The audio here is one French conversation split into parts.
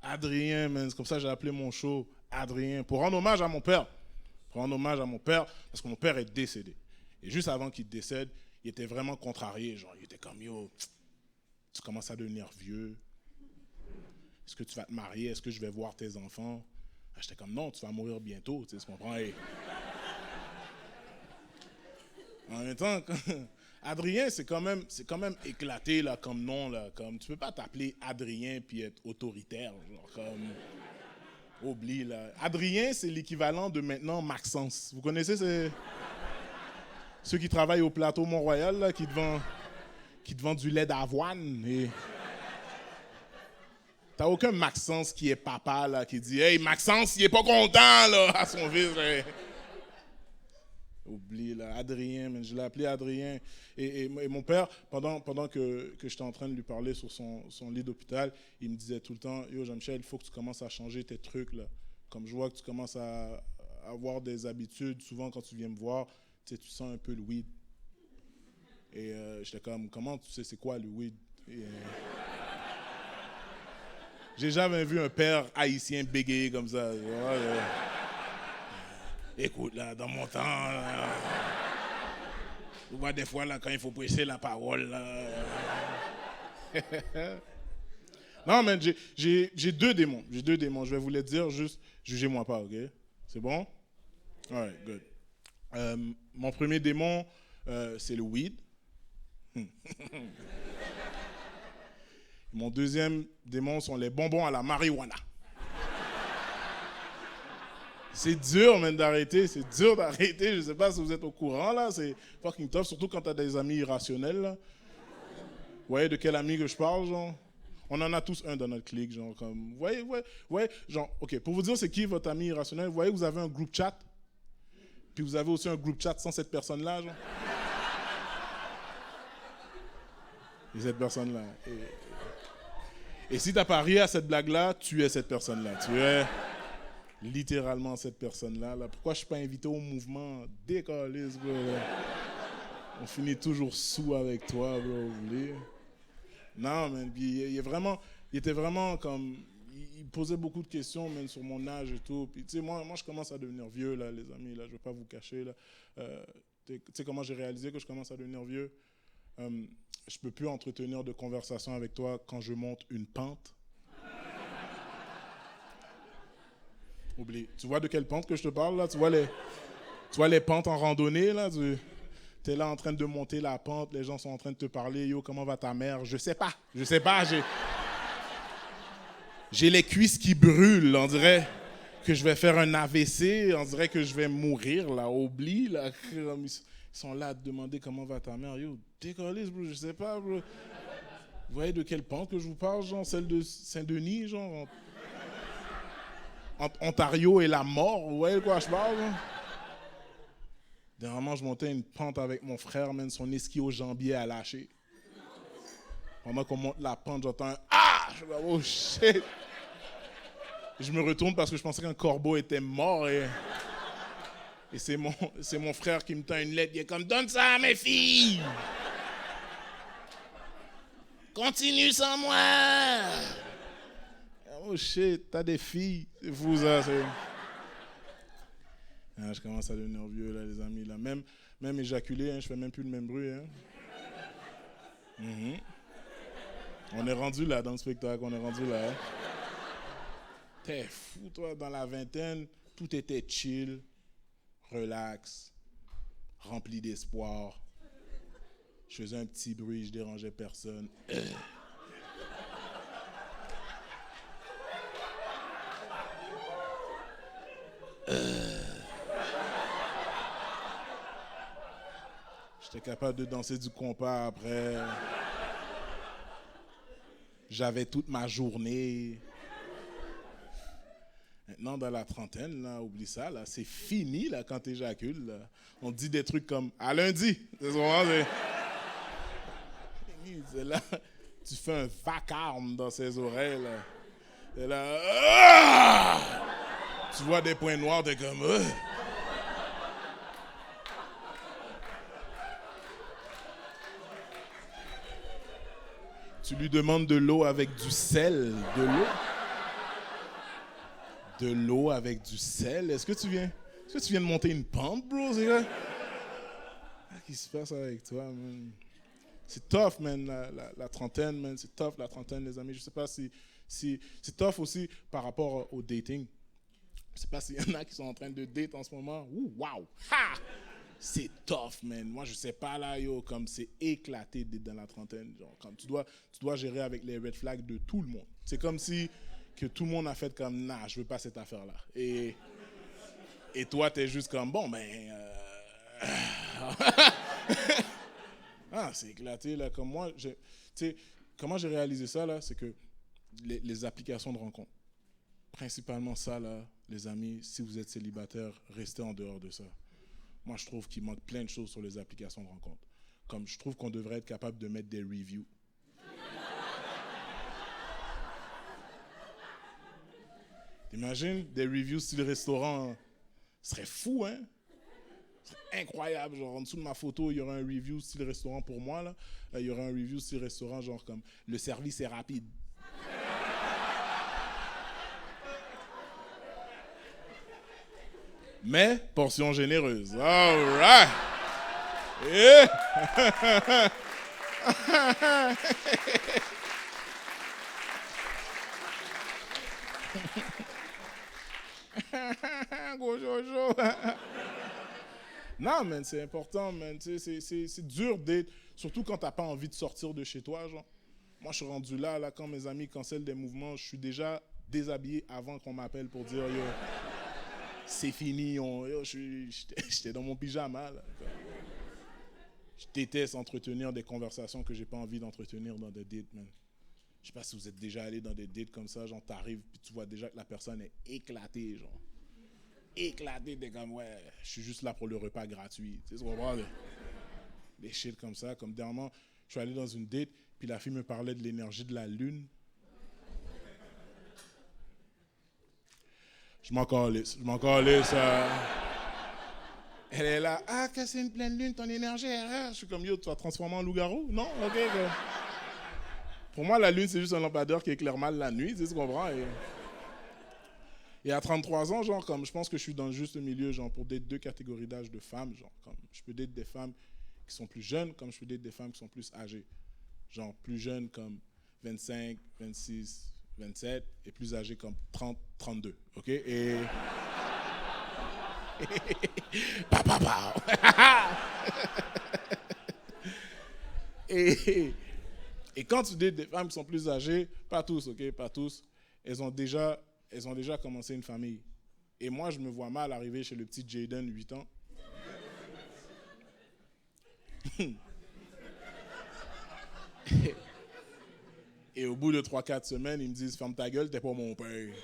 Adrien, man, c'est comme ça que j'ai appelé mon show Adrien, pour rendre hommage à mon père. Pour rendre hommage à mon père, parce que mon père est décédé. Et juste avant qu'il décède, il était vraiment contrarié. Genre, il était comme, yo, tu commences à devenir vieux. Est-ce que tu vas te marier? Est-ce que je vais voir tes enfants? J'étais comme, non, tu vas mourir bientôt, tu sais, tu comprends? Et... En même temps, Adrien, c'est quand même éclaté là, comme nom. Là, comme, tu peux pas t'appeler Adrien puis être autoritaire. Genre, comme, oublie là. Adrien, c'est l'équivalent de maintenant Maxence. Vous connaissez ceux qui travaillent au plateau Mont-Royal, là, qui te vendent du lait d'avoine. Et... T'as aucun Maxence qui est papa, là, qui dit « Hey, Maxence, il est pas content, là, à son fils. » Oublie, là, Adrien, man, je l'ai appelé Adrien. Et mon père, pendant que j'étais en train de lui parler sur son lit d'hôpital, il me disait tout le temps, yo, Jean-Michel, il faut que tu commences à changer tes trucs, là. Comme je vois que tu commences à avoir des habitudes, souvent quand tu viens me voir, tu sais, tu sens un peu le weed. Et j'étais comme, comment tu sais c'est quoi le weed? J'ai jamais vu un père haïtien bégayer comme ça. Écoute, là, dans mon temps, là, tu vois, des fois, là, quand il faut prêcher la parole, là... Non, mais j'ai deux démons. J'ai deux démons. Je vais vous les dire, juste, jugez-moi pas, OK? C'est bon? All right, good. Mon premier démon, c'est le weed. Mon deuxième démon sont les bonbons à la marijuana. C'est dur, même, d'arrêter. C'est dur d'arrêter. Je sais pas si vous êtes au courant, là. C'est fucking tough, surtout quand t'as des amis irrationnels, là. Vous voyez de quel ami que je parle, genre? On en a tous un dans notre clique, genre, comme... Vous voyez, genre, OK, pour vous dire c'est qui votre ami irrationnel, vous voyez, vous avez un groupe chat, puis vous avez aussi un groupe chat sans cette personne-là, genre. Et cette personne-là. Et si t'as pas ri à cette blague-là, tu es cette personne-là. Tu es littéralement cette personne-là. Là. Pourquoi je suis pas invité au mouvement? Décaliste, bro. On finit toujours sous avec toi, bro. Oublie. Non, man. Puis il était vraiment comme... Il posait beaucoup de questions, même sur mon âge et tout. Puis, tu sais, moi, je commence à devenir vieux, là, les amis. Là, je vais pas vous cacher, là. Tu sais comment j'ai réalisé que je commence à devenir vieux? Je peux plus entretenir de conversation avec toi quand je monte une pente. Oublie. Tu vois de quelle pente que je te parle, là? Tu vois les pentes en randonnée, là? Tu es là en train de monter la pente, les gens sont en train de te parler. Yo, comment va ta mère? Je sais pas. J'ai les cuisses qui brûlent. On dirait que je vais faire un AVC. On dirait que je vais mourir, là. Oublie, là. Ils sont là à te demander comment va ta mère. Yo, décollez, bro. Je sais pas, bro. Vous voyez de quelle pente que je vous parle, genre? Celle de Saint-Denis, genre? Entre Ontario et la mort, vous voyez de quoi je parle? Hein? Dernièrement, je montais une pente avec mon frère, man, son esquisse au jambier a lâché. Pendant qu'on monte la pente, j'entends un « Ah !» Je me dis « Oh shit !» Je me retourne parce que je pensais qu'un corbeau était mort et c'est mon frère qui me tend une lettre. Il est comme « Donne ça à mes filles !» Continue sans moi! Oh shit, t'as des filles. C'est fou ça. Ah, je commence à devenir vieux là, les amis. Là. Même éjaculer, hein, je fais même plus le même bruit. Hein. Mm-hmm. On est rendu là dans le spectacle, on est rendu là. Hein. T'es fou toi, dans la vingtaine, tout était chill, relax, rempli d'espoir. Je faisais un petit bruit, je dérangeais personne. J'étais capable de danser du compas après. J'avais toute ma journée. maintenant, dans la trentaine, là, oublie ça, là, c'est fini là, quand tu éjacules. Là. On dit des trucs comme « à lundi ». C'est là, tu fais un vacarme dans ses oreilles. Là. Et là, tu vois des points noirs, t'es comme... Tu lui demandes de l'eau avec du sel. De l'eau. De l'eau avec du sel. Est-ce que tu viens de monter une pente, bro? C'est quoi? Qu'est-ce qui se passe avec toi, man? C'est tough, man, la trentaine, man. C'est tough, la trentaine, les amis. Je sais pas si c'est tough aussi par rapport au dating. Je sais pas s'il y en a qui sont en train de date en ce moment. Ouh, wow! Ha! C'est tough, man. Moi, je sais pas, là, yo, comme c'est éclaté dans la trentaine. Genre, comme tu dois gérer avec les red flags de tout le monde. C'est comme si que tout le monde a fait comme, nah, je veux pas cette affaire-là. Et toi, t'es juste comme, bon, ben... ah, c'est éclaté, là. Comme moi, tu sais, comment j'ai réalisé ça, là, c'est que les applications de rencontres, principalement ça, là, les amis, si vous êtes célibataire, restez en dehors de ça. Moi, je trouve qu'il manque plein de choses sur les applications de rencontres. Comme je trouve qu'on devrait être capable de mettre des reviews. T'imagines, des reviews style restaurant, ce serait fou, hein? Ce serait incroyable. Genre, en dessous de ma photo, il y aurait un review style restaurant pour moi, là. Il y aurait un review style restaurant, genre comme, le service est rapide. Mais portion généreuse. All right. Yeah. Gros Jojo. Non, man, c'est important, man. C'est dur d'être, surtout quand t'as pas envie de sortir de chez toi, genre. Moi, je suis rendu là, quand mes amis cancellent des mouvements, je suis déjà déshabillé avant qu'on m'appelle pour dire, yo, c'est fini, j'étais dans mon pyjama, là. Je déteste entretenir des conversations que j'ai pas envie d'entretenir dans des dates, man. Je sais pas si vous êtes déjà allé dans des dates comme ça, genre t'arrives puis tu vois déjà que la personne est éclatée, genre. Éclatée, t'es comme, ouais, je suis juste là pour le repas gratuit. Tu sais ce qu'on voit, des shit comme ça. Comme dernièrement, je suis allé dans une date, puis la fille me parlait de l'énergie de la lune. Je m'en calisse, Elle est là, ah, que c'est une pleine lune, ton énergie est rare. Je suis comme, yo, tu vas te transformer en loup-garou? Non? Ok. Pour moi, la lune, c'est juste un lampadaire qui éclaire mal la nuit, tu sais ce qu'on comprend? Et à 33 ans, genre, comme, je pense que je suis dans le juste milieu, genre, pour date deux catégories d'âge de femmes, genre, comme, je peux date des femmes qui sont plus jeunes, comme je peux date des femmes qui sont plus âgées. Genre, plus jeunes comme 25, 26, 27, et plus âgées comme 30, 32, ok? Et... et quand tu dis des femmes qui sont plus âgées, pas tous, ok, pas tous, elles ont déjà commencé une famille. Et moi, je me vois mal arriver chez le petit Jaden, 8 ans. Et au bout de 3-4 semaines, ils me disent « Ferme ta gueule, t'es pas mon père. »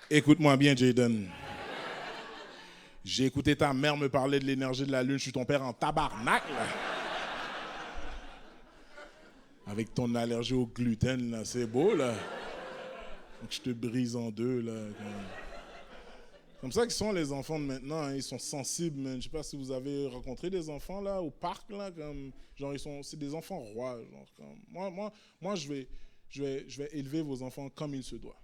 Écoute-moi bien, Jaden. J'ai écouté ta mère me parler de l'énergie de la lune. Je suis ton père en tabarnak, là. Avec ton allergie au gluten, là. C'est beau, là. Donc, je te brise en deux, là. Comme ça qu'ils sont les enfants de maintenant, hein. Ils sont sensibles, man. Je sais pas si vous avez rencontré des enfants là au parc là, comme genre c'est des enfants rois, genre comme moi je vais élever vos enfants comme il se doit.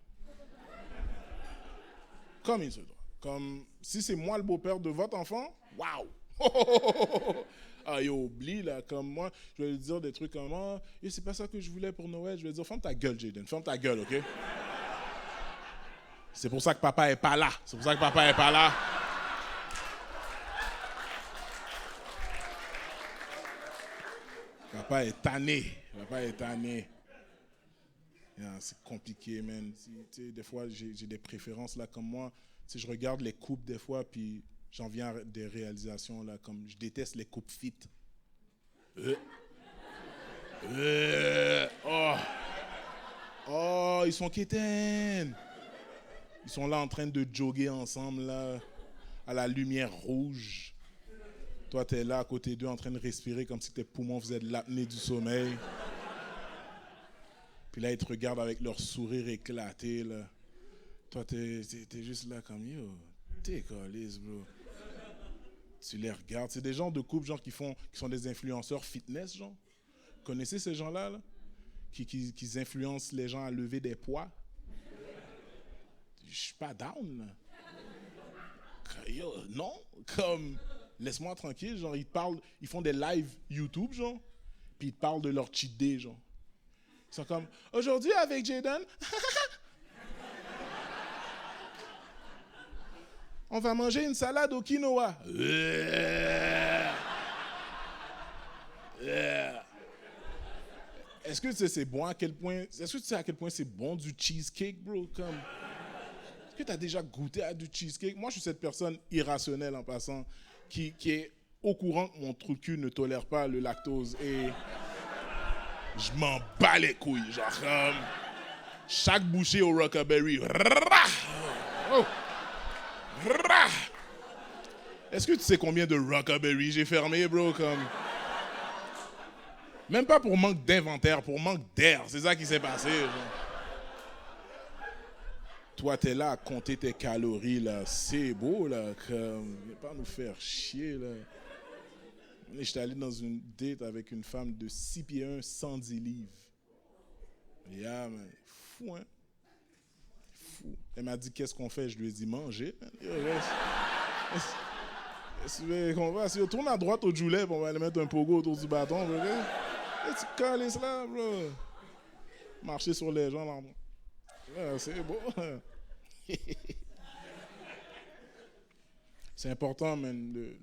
Comme il se doit. Comme si c'est moi le beau-père de votre enfant, waouh. Ah yo, oublie là, comme moi, je vais lui dire des trucs comme ah, c'est pas ça que je voulais pour Noël. Je vais lui dire ferme ta gueule, Jaden, ferme ta gueule, OK? C'est pour ça que papa est pas là. Papa est tanné. Yeah, c'est compliqué, man. Des fois, j'ai des préférences là comme moi. Je regarde les couples des fois, puis j'en viens à des réalisations, là, comme je déteste les coupes fit. Oh. Oh, ils sont quétaines. Ils sont là en train de jogger ensemble, là, à la lumière rouge. Toi, t'es là à côté d'eux en train de respirer comme si tes poumons faisaient de l'apnée du sommeil. Puis là, ils te regardent avec leur sourire éclaté, là. Toi, t'es juste là comme, yo, t'es caliste, bro. Tu les regardes. C'est des gens de couple, genre, qui sont des influenceurs fitness, genre. Connaissez ces gens-là, là? Qui influencent les gens à lever des poids? Je suis pas down, là. Yo, non, comme, laisse-moi tranquille, genre, ils font des lives YouTube, genre, puis ils parlent de leur cheat day, genre. Ils sont comme, aujourd'hui avec Jaden, on va manger une salade au quinoa. Est-ce que tu sais c'est bon à quel point, est-ce que tu sais à quel point c'est bon du cheesecake, bro, comme... Est-ce que tu as déjà goûté à du cheesecake? Moi, je suis cette personne irrationnelle en passant qui est au courant que mon trou de cul ne tolère pas le lactose et je m'en bats les couilles. Genre, chaque bouchée au Rockaberry. Oh. Est-ce que tu sais combien de Rockaberry j'ai fermé, bro? Comme... Même pas pour manque d'inventaire, pour manque d'air. C'est ça qui s'est passé. Genre. Toi, t'es là à compter tes calories, là. C'est beau, là. Viens pas nous faire chier, là. J'étais allé dans une date avec une femme de 6 pieds 1, 110 livres. Yeah, man. Fou, hein? Fou. Elle m'a dit, qu'est-ce qu'on fait? Je lui ai dit, manger. On va, si on tourne à droite au julep, on va aller mettre un pogo autour du bâton. Bro. Et tu colles là, bro. Marcher sur les gens, là. Ouais, c'est beau. C'est important, man, le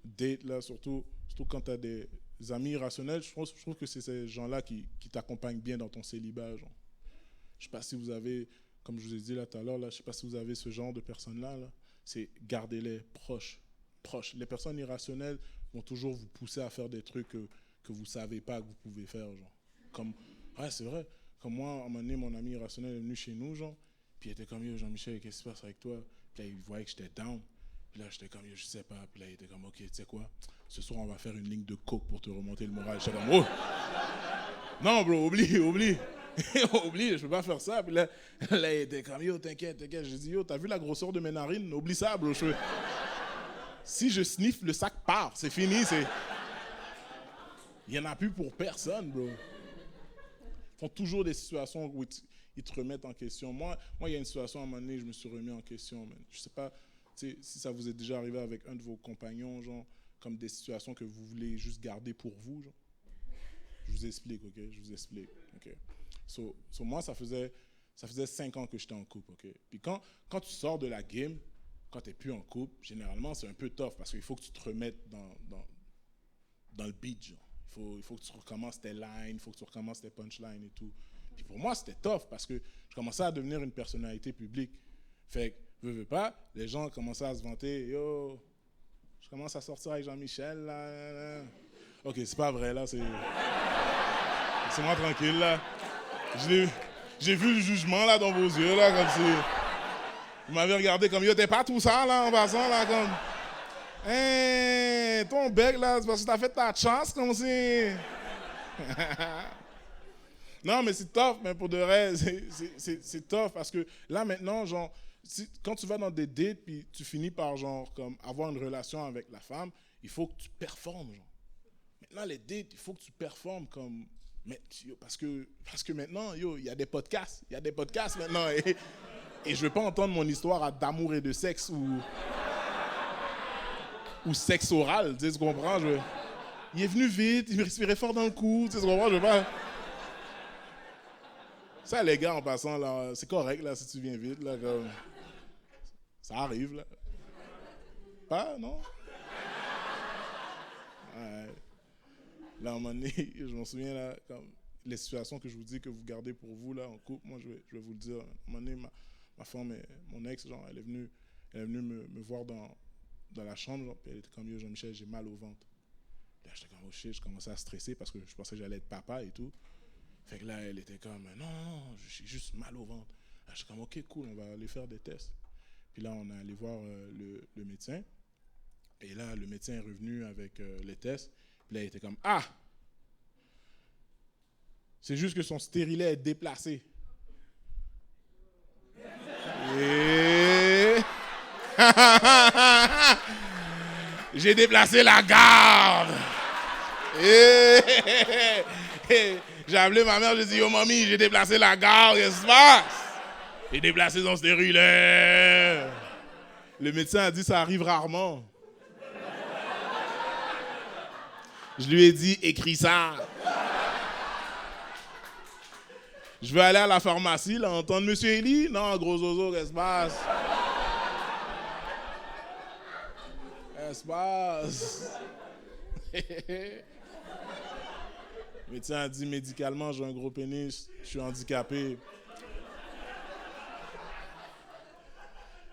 date, là, surtout quand tu as des amis irrationnels. Je trouve que c'est ces gens-là qui t'accompagnent bien dans ton célibat. Genre. Je ne sais pas si vous avez, comme je vous ai dit là tout à l'heure, là, je ne sais pas si vous avez ce genre de personnes-là. Là. C'est gardez-les proches. Les personnes irrationnelles vont toujours vous pousser à faire des trucs que vous ne savez pas que vous pouvez faire. Genre. Comme, ouais, c'est vrai. Comme moi, à un moment donné, mon ami irrationnel est venu chez nous, genre, puis il était comme, yo, Jean-Michel, qu'est-ce qui se passe avec toi? Puis là, il voyait que j'étais down. Puis là, j'étais comme, yo, je sais pas. Puis là, il était comme, ok, tu sais quoi? Ce soir, on va faire une ligne de coke pour te remonter le moral. J'étais comme, oh! Non, bro, oublie. Oublie, je peux pas faire ça. Puis là, il était comme, yo, t'inquiète. J'ai dit, yo, t'as vu la grosseur de mes narines? Oublie ça, bro. Si je sniffe, le sac part. C'est fini, Il n'y en a plus pour personne, bro. Ils font toujours des situations où ils te remettent en question. Moi, il y a une situation à un moment donné, je me suis remis en question. Man. Je ne sais pas si ça vous est déjà arrivé avec un de vos compagnons, genre, comme des situations que vous voulez juste garder pour vous. Genre. Je vous explique, OK? OK? So, moi, ça faisait 5 ans que j'étais en couple, OK? Puis quand tu sors de la game, quand tu n'es plus en couple, généralement, c'est un peu tough parce qu'il faut que tu te remettes dans le beat, genre. Il faut que tu recommences tes lines, il faut que tu recommences tes punchlines et tout. Puis pour moi, c'était tough parce que je commençais à devenir une personnalité publique. Fait que, veux pas, les gens commençaient à se vanter, yo, je commence à sortir avec Jean-Michel, là. Ok, c'est pas vrai, là, c'est... Laissez-moi tranquille, là. J'ai vu le jugement, là, dans vos yeux, là, comme si... Vous m'avez regardé comme, yo, t'es pas tout ça, là, en passant, là, comme... Hey, ton bec, là, c'est parce que t'as fait ta chance, comme si... Non, mais c'est tough, mais pour de vrai, c'est tough, parce que là, maintenant, genre, quand tu vas dans des dates, puis tu finis par, genre, comme, avoir une relation avec la femme, il faut que tu performes, genre. Maintenant, les dates, il faut que tu performes comme... Mais, yo, parce que maintenant, yo, il y a des podcasts maintenant, et je veux pas entendre mon histoire d'amour et de sexe, ou sexe oral, tu sais, tu comprends? Il est venu vite, il respirait fort dans le cou, tu sais, tu comprends? Je veux pas... Ça, les gars, en passant, là, c'est correct, là, si tu viens vite, là, comme... Ça arrive, là. Pas, non? Ouais. Là, à un moment donné, je m'en souviens, là, comme les situations que je vous dis que vous gardez pour vous, là, en couple, moi, je vais vous le dire. À un moment donné, ma femme, mon ex, genre, elle est venue Elle est venue me voir dans la chambre, genre, puis elle était comme, yo, Jean-Michel, j'ai mal au ventre. Là, j'étais comme, oh shit, je commençais à stresser parce que je pensais que j'allais être papa et tout. Fait que là, elle était comme, non, j'ai juste mal au ventre. Là, j'étais comme, ok, cool, on va aller faire des tests. Puis là, on est allé voir le médecin. Et là, le médecin est revenu avec les tests. Puis là, il était comme, ah! C'est juste que son stérilet est déplacé. Et... j'ai déplacé la garde. Et... j'ai appelé ma mère, j'ai dit, yo, mamie, j'ai déplacé la garde, qu'est-ce qui se passe? J'ai déplacé son stérilet. Le médecin a dit, ça arrive rarement. Je lui ai dit, écris ça. Je vais aller à la pharmacie, là, entendre Monsieur Eli. Non, gros zozo, qu'est-ce qui se passe? Qu'est-ce qui se passe? Le médecin a dit, médicalement, j'ai un gros pénis, je suis handicapé.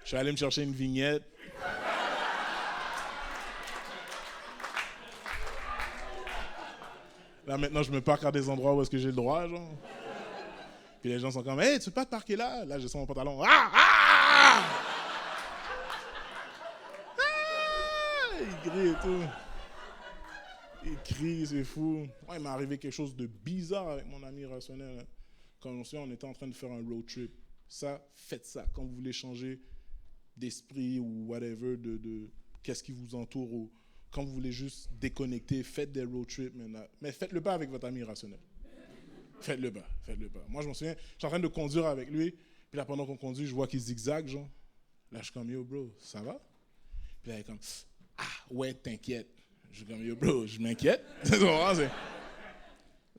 Je suis allé me chercher une vignette. Là, maintenant, je me parque à des endroits où est-ce que j'ai le droit, genre. Puis les gens sont comme, hey, tu peux pas te parquer là? Là, je sens mon pantalon. Ah! Ah! Ah! Il crie et tout. Il crie, c'est fou. Ouais, il m'est arrivé quelque chose de bizarre avec mon ami rationnel. Quand on était en train de faire un road trip. Ça, faites ça. Quand vous voulez changer d'esprit ou whatever, de qu'est-ce qui vous entoure, ou quand vous voulez juste déconnecter, faites des road trips. Mais faites-le pas avec votre ami rationnel. Faites-le pas. Moi, je me souviens, je suis en train de conduire avec lui, puis là, pendant qu'on conduit, je vois qu'il zigzague, genre. Là, je suis comme, yo, bro, ça va? Puis là, il est comme, ah, ouais, t'inquiète. Je suis comme, yo, bro, je m'inquiète. Là,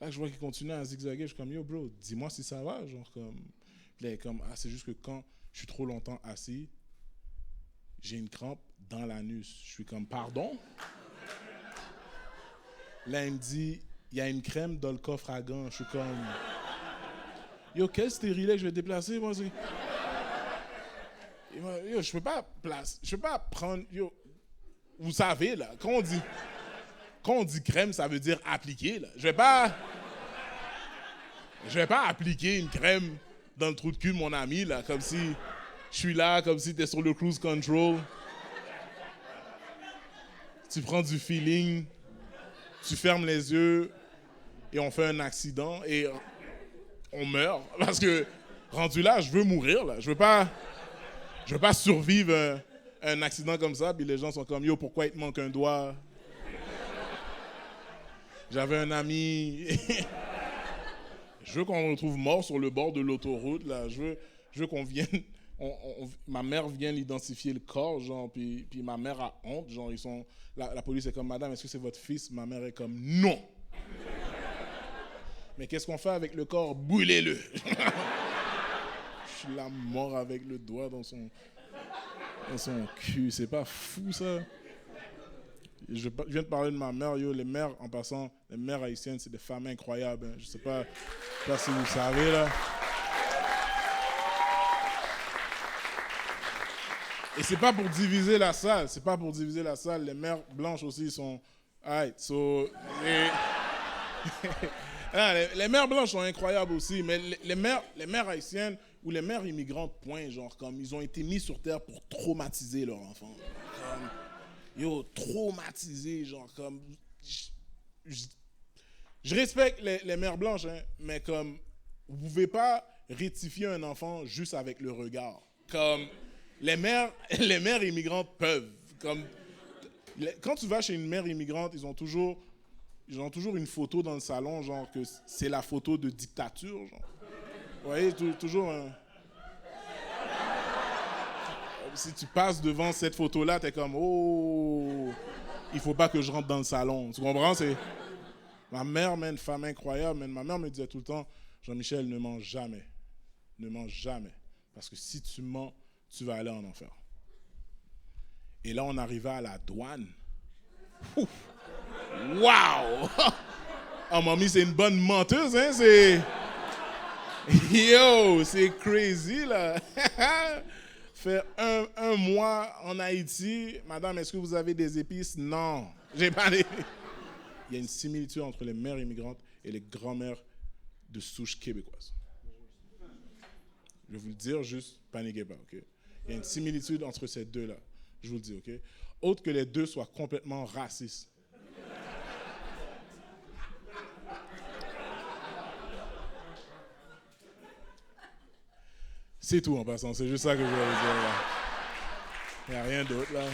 je vois qu'il continue à zigzaguer, je suis comme, yo, bro, dis-moi si ça va, genre, comme. Puis là, il est comme, ah, c'est juste que quand je suis trop longtemps assis, j'ai une crampe dans l'anus. Je suis comme, pardon? Là, il me dit, il y a une crème dans le coffre à gants. Je suis comme, yo, quel stérilet que je vais déplacer, moi? Yo, je peux pas prendre, yo, vous savez, là, quand on dit crème, ça veut dire appliquer, là. Je vais pas appliquer une crème dans le trou de cul de mon ami, là, comme si je suis là, comme si t'es sur le cruise control. Tu prends du feeling, tu fermes les yeux et on fait un accident et on meurt. Parce que, rendu là, je veux mourir, là. Je veux pas survivre un accident comme ça, puis les gens sont comme, yo, pourquoi il te manque un doigt? J'avais un ami... Je veux qu'on me retrouve mort sur le bord de l'autoroute, là. Je veux qu'on vienne... ma mère vient identifier le corps, genre, puis ma mère a honte, genre, la police est comme, madame, est-ce que c'est votre fils? Ma mère est comme, non. Mais qu'est-ce qu'on fait avec le corps? Brûlez-le. Je suis là mort avec le doigt dans son cul. C'est pas fou, ça? Je viens de parler de ma mère, yo, les mères, en passant, les mères haïtiennes, c'est des femmes incroyables, hein. Je sais pas si vous savez, là. Et c'est pas pour diviser la salle, Les mères blanches aussi sont... Alright, les mères blanches sont incroyables aussi, mais les mères haïtiennes ou les mères immigrantes, point, genre, comme ils ont été mis sur terre pour traumatiser leurs enfants. Comme, yo, traumatisés, genre, comme... Je respecte les mères blanches, hein, mais comme, vous pouvez pas rectifier un enfant juste avec le regard. Comme... Les mères immigrantes peuvent. Comme, quand tu vas chez une mère immigrante, ils ont toujours une photo dans le salon, genre que c'est la photo de dictature. Genre. Vous voyez, toujours un... Si tu passes devant cette photo-là, t'es comme, oh, il faut pas que je rentre dans le salon. Tu comprends? Ma mère, une femme incroyable, ma mère me disait tout le temps, Jean-Michel, ne mange jamais. Ne mange jamais. Parce que si tu mens, tu vas aller en enfer. Et là, on arrivait à la douane. Waouh! Oh, mamie, c'est une bonne menteuse, hein? Yo, c'est crazy, là. faire un mois en Haïti. Madame, est-ce que vous avez des épices? Non, j'ai pas d'épices. Il y a une similitude entre les mères immigrantes et les grands-mères de souche québécoise. Je vais vous le dire, juste paniquez pas, ok? Il y a une similitude entre ces deux-là, je vous le dis, ok? Autre que les deux soient complètement racistes. C'est tout en passant, c'est juste ça que je voulais vous dire là. Il n'y a rien d'autre là.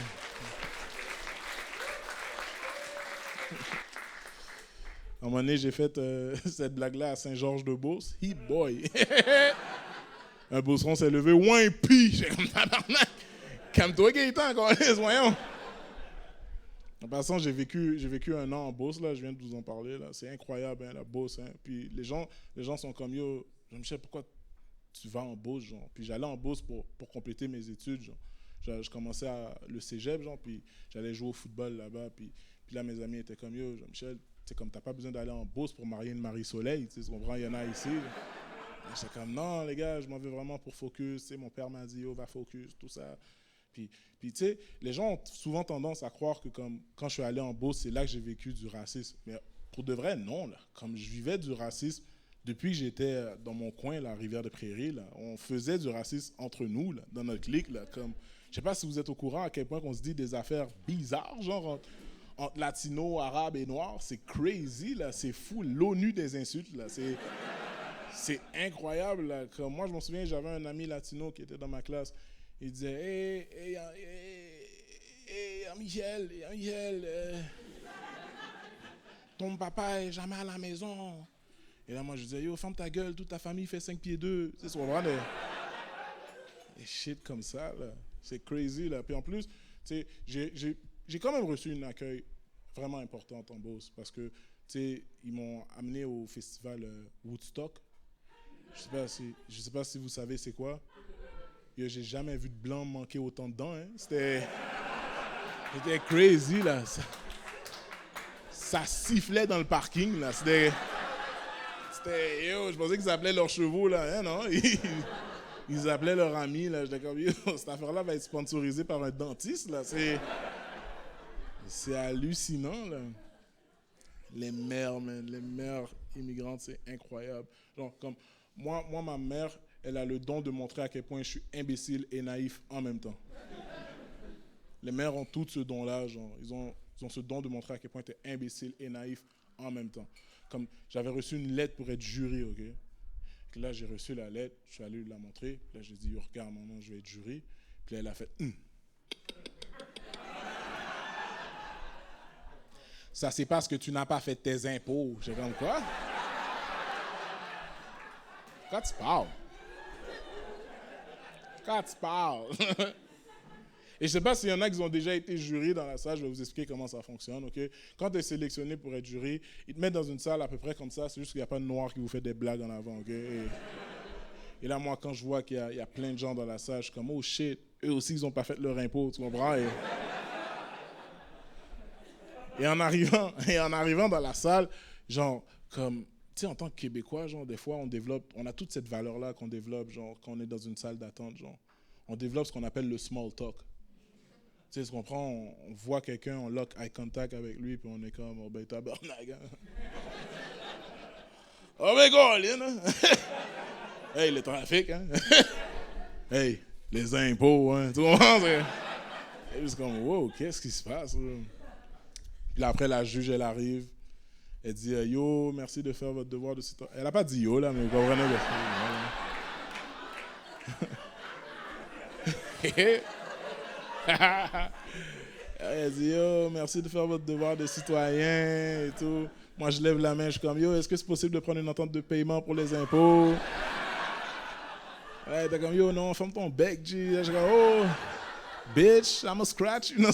À un moment donné, j'ai fait cette blague-là à Saint-Georges-de-Beauce. Hey boy! Un beauceron s'est levé, ouin, pis! J'ai comme tabarnak! Calme-toi, Gaëtan, voyons! En passant, j'ai vécu un an en Beauce, là, je viens de vous en parler, là. C'est incroyable, hein, la Beauce. Hein. Puis les gens sont comme, yo, Jean-Michel, pourquoi tu vas en Beauce, genre? Puis j'allais en Beauce pour compléter mes études, genre. Je commençais le cégep, genre, puis j'allais jouer au football là-bas. Puis là, mes amis étaient comme, yo, Jean-Michel, c'est comme, t'as pas besoin d'aller en Beauce pour marier une Marie-Soleil, tu comprends, il y en a ici. J'étais comme, non, les gars, je m'en vais vraiment pour focus. Mon père m'a dit, yo, va focus, tout ça. Puis tu sais, les gens ont souvent tendance à croire que comme, quand je suis allé en Beauce, c'est là que j'ai vécu du racisme. Mais pour de vrai, non. Là. Comme je vivais du racisme depuis que j'étais dans mon coin, la Rivière-de-Prairie, là, on faisait du racisme entre nous, là, dans notre clique. Là, comme, je ne sais pas si vous êtes au courant à quel point on se dit des affaires bizarres, genre entre latinos, arabes et noirs. C'est crazy, là, c'est fou. L'ONU des insultes, là, c'est incroyable. Là. Comme moi, je me souviens, j'avais un ami latino qui était dans ma classe. Il disait, hey, Michel, ton papa est jamais à la maison. Et là, moi, je disais, yo, ferme ta gueule, toute ta famille fait 5 pieds 2. C'est ce qu'on voit, des shit comme ça, là. C'est crazy, là. Puis en plus, tu sais, j'ai quand même reçu un accueil vraiment important en Beauce parce que, tu sais, ils m'ont amené au festival Woodstock. Je sais pas si vous savez c'est quoi. Yo, j'ai jamais vu de blanc manquer autant dedans. Hein. C'était crazy, là. Ça sifflait dans le parking, là. C'était yo, je pensais qu'ils appelaient leurs chevaux, là. Hein, non? Ils appelaient leurs amis, là. J'étais comme, yo, cette affaire-là va être sponsorisée par un dentiste, là. C'est hallucinant, là. Les mères, man. Les mères immigrantes, c'est incroyable. Genre, comme, moi, ma mère, elle a le don de montrer à quel point je suis imbécile et naïf en même temps. Les mères ont tout ce don-là, genre, ils ont ce don de montrer à quel point tu es imbécile et naïf en même temps. Comme j'avais reçu une lettre pour être jury, ok? Et là, j'ai reçu la lettre, je suis allé la montrer. Là, j'ai dit, regarde, maman, je vais être jury. Puis là, elle a fait, Ça, c'est parce que tu n'as pas fait tes impôts. J'ai comme quoi? Quand tu parles. Quand tu parles. Et je ne sais pas s'il y en a qui ont déjà été jurés dans la salle, je vais vous expliquer comment ça fonctionne. Okay? Quand tu es sélectionné pour être jury, ils te mettent dans une salle à peu près comme ça, c'est juste qu'il n'y a pas de noir qui vous fait des blagues en avant. Okay? Et là, moi, quand je vois qu'il y a plein de gens dans la salle, je suis comme, oh shit, eux aussi, ils n'ont pas fait leur impôt, tu comprends? Et en arrivant dans la salle, genre, comme, tu sais, en tant que Québécois, genre, des fois, on a toute cette valeur-là qu'on développe, genre, quand on est dans une salle d'attente, genre, on développe ce qu'on appelle le small talk. Tu sais, ce qu'on prend, on voit quelqu'un, on lock eye contact avec lui, puis on est comme, oh ben tabarnak, hein. Oh ben Colin, hein. Hey, le trafic, hein. Hey, les impôts, hein. Tu comprends? C'est juste comme, wow, qu'est-ce qui se passe, là? Puis là, après, la juge, elle arrive, elle dit, yo, merci de faire votre devoir de citoyen. Elle n'a pas dit yo, là, mais vous comprenez le Elle dit, yo, merci de faire votre devoir de citoyen et tout. Moi, je lève la main, je suis comme, yo, est-ce que c'est possible de prendre une entente de paiement pour les impôts? Ouais, t'es comme, yo, non, ferme ton bec, G. Je suis comme, oh, bitch, I'm a scratch. You know,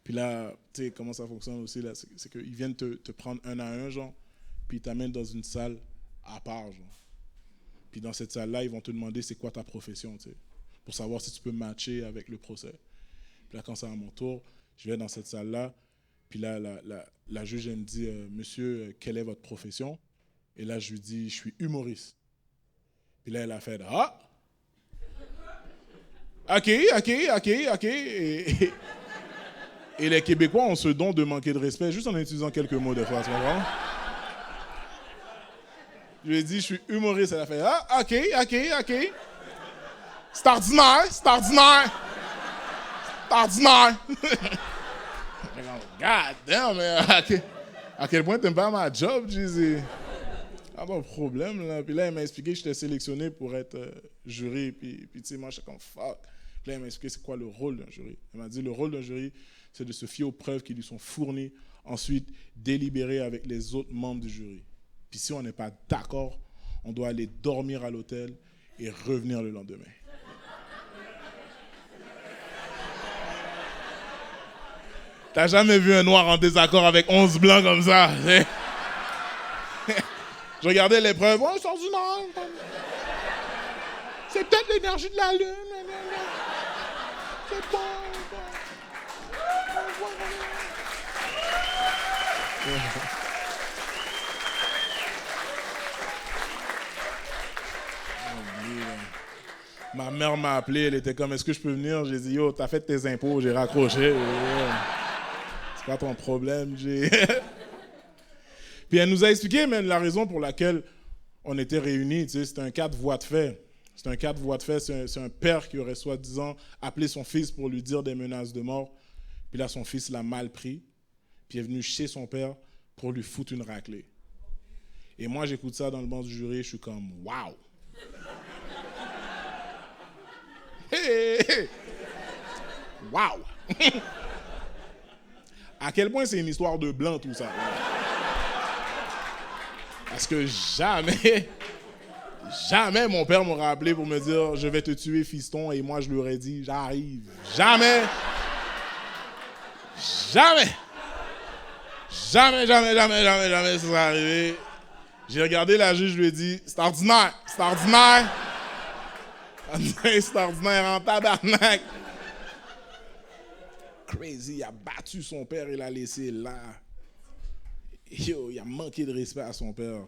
Puis là, tu sais, comment ça fonctionne aussi, là, c'est qu'ils viennent te prendre un à un, genre, puis ils t'amènent dans une salle à part, genre. Puis dans cette salle-là, ils vont te demander c'est quoi ta profession, tu sais, pour savoir si tu peux matcher avec le procès. Puis là, quand c'est à mon tour, je vais dans cette salle-là, puis là, la juge, elle me dit, monsieur, quelle est votre profession? Et là, je lui dis, je suis humoriste. Puis là, elle a fait, ah! OK. Et les Québécois ont ce don de manquer de respect juste en utilisant quelques mots des fois, tu comprends? Je lui ai dit, je suis humoriste. Elle a fait, ah, OK. C'est ordinaire. God damn, mais à quel point t'aimes pas ma job? Je dis, pas de problème, là. Puis là, elle m'a expliqué que j'étais sélectionné pour être jury. Puis tu sais, moi, j'étais comme fuck. Puis là, elle m'a expliqué c'est quoi le rôle d'un jury. Elle m'a dit, le rôle d'un jury, c'est de se fier aux preuves qui lui sont fournies, ensuite délibérer avec les autres membres du jury. Puis si on n'est pas d'accord, on doit aller dormir à l'hôtel et revenir le lendemain. T'as jamais vu un noir en désaccord avec 11 blancs comme ça? Je regardais l'épreuve, oh, c'est ordinaire. C'est peut-être l'énergie de la lune. C'est bon. Ma mère m'a appelé, elle était comme, est-ce que je peux venir? J'ai dit, yo, t'as fait tes impôts, j'ai raccroché. C'est pas ton problème, Puis elle nous a expliqué même la raison pour laquelle on était réunis. Tu sais, c'était un cas de voie de fait. C'est un père qui aurait soi-disant appelé son fils pour lui dire des menaces de mort. Puis là, son fils l'a mal pris. Puis il est venu chez son père pour lui foutre une raclée. Et moi, j'écoute ça dans le banc du jury, je suis comme, waouh! Hey! Waouh! À quel point c'est une histoire de blanc, tout ça. Parce que jamais mon père m'aurait appelé pour me dire « Je vais te tuer, fiston », et moi, je lui aurais dit « J'arrive. » Jamais ça serait arrivé. J'ai regardé la juge, je lui ai dit « C'est ordinaire. C'est ordinaire en tabarnak. » Crazy, il a battu son père, il l'a laissé là. Yo, il a manqué de respect à son père.